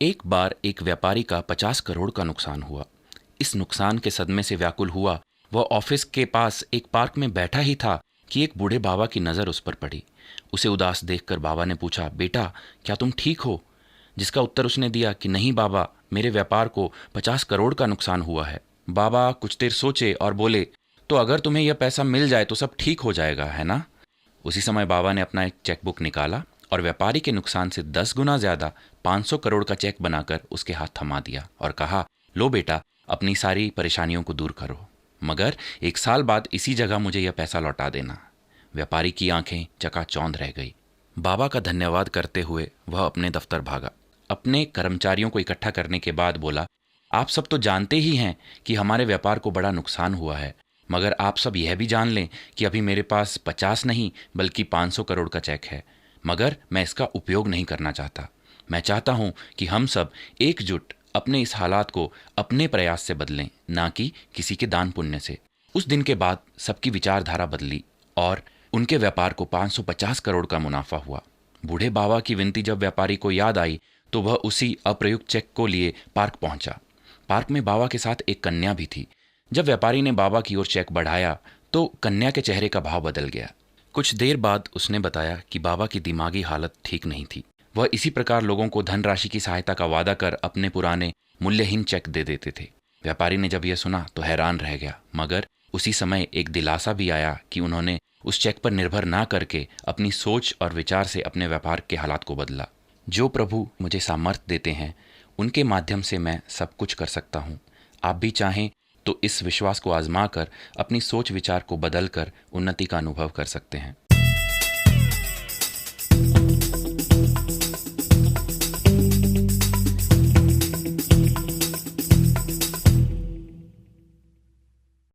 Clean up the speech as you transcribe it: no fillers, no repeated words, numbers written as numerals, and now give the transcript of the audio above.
एक बार एक व्यापारी का 50 करोड़ का नुकसान हुआ। इस नुकसान के सदमे से व्याकुल हुआ वह ऑफिस के पास एक पार्क में बैठा ही था कि एक बूढ़े बाबा की नज़र उस पर पड़ी। उसे उदास देखकर बाबा ने पूछा, बेटा क्या तुम ठीक हो? जिसका उत्तर उसने दिया कि नहीं बाबा, मेरे व्यापार को 50 करोड़ का नुकसान हुआ है। बाबा कुछ देर सोचे और बोले, तो अगर तुम्हें यह पैसा मिल जाए तो सब ठीक हो जाएगा, है ना? उसी समय बाबा ने अपना एक चेकबुक निकाला और व्यापारी के नुकसान से 10 गुना ज्यादा 500 करोड़ का चेक बनाकर उसके हाथ थमा दिया और कहा, लो बेटा, अपनी सारी परेशानियों को दूर करो, मगर 1 साल बाद इसी जगह मुझे यह पैसा लौटा देना। व्यापारी की आंखें चकाचौंध रह गई। बाबा का धन्यवाद करते हुए वह अपने दफ्तर भागा। अपने कर्मचारियों को इकट्ठा करने के बाद बोला, आप सब तो जानते ही हैं कि हमारे व्यापार को बड़ा नुकसान हुआ है, मगर आप सब यह भी जान लें कि अभी मेरे पास 50 नहीं बल्कि 500 करोड़ का चेक है, मगर मैं इसका उपयोग नहीं करना चाहता। मैं चाहता हूं कि हम सब एकजुट अपने इस हालात को अपने प्रयास से बदलें, ना कि किसी के दान पुण्य से। उस दिन के बाद सबकी विचारधारा बदली और उनके व्यापार को 550 करोड़ का मुनाफा हुआ। बूढ़े बाबा की विनती जब व्यापारी को याद आई तो वह उसी अप्रयुक्त चेक को लिए पार्क पहुंचा। पार्क में बाबा के साथ एक कन्या भी थी। जब व्यापारी ने बाबा की ओर चेक बढ़ाया तो कन्या के चेहरे का भाव बदल गया। कुछ देर बाद उसने बताया कि बाबा की दिमागी हालत ठीक नहीं थी। वह इसी प्रकार लोगों को धनराशि की सहायता का वादा कर अपने पुराने मूल्यहीन चेक दे देते थे। व्यापारी ने जब यह सुना तो हैरान रह गया, मगर उसी समय एक दिलासा भी आया कि उन्होंने उस चेक पर निर्भर ना करके अपनी सोच और विचार से अपने व्यापार के हालात को बदला। जो प्रभु मुझे सामर्थ्य देते हैं उनके माध्यम से मैं सब कुछ कर सकता हूँ। आप भी चाहें तो इस विश्वास को आजमा कर अपनी सोच विचार को बदल कर उन्नति का अनुभव कर सकते हैं।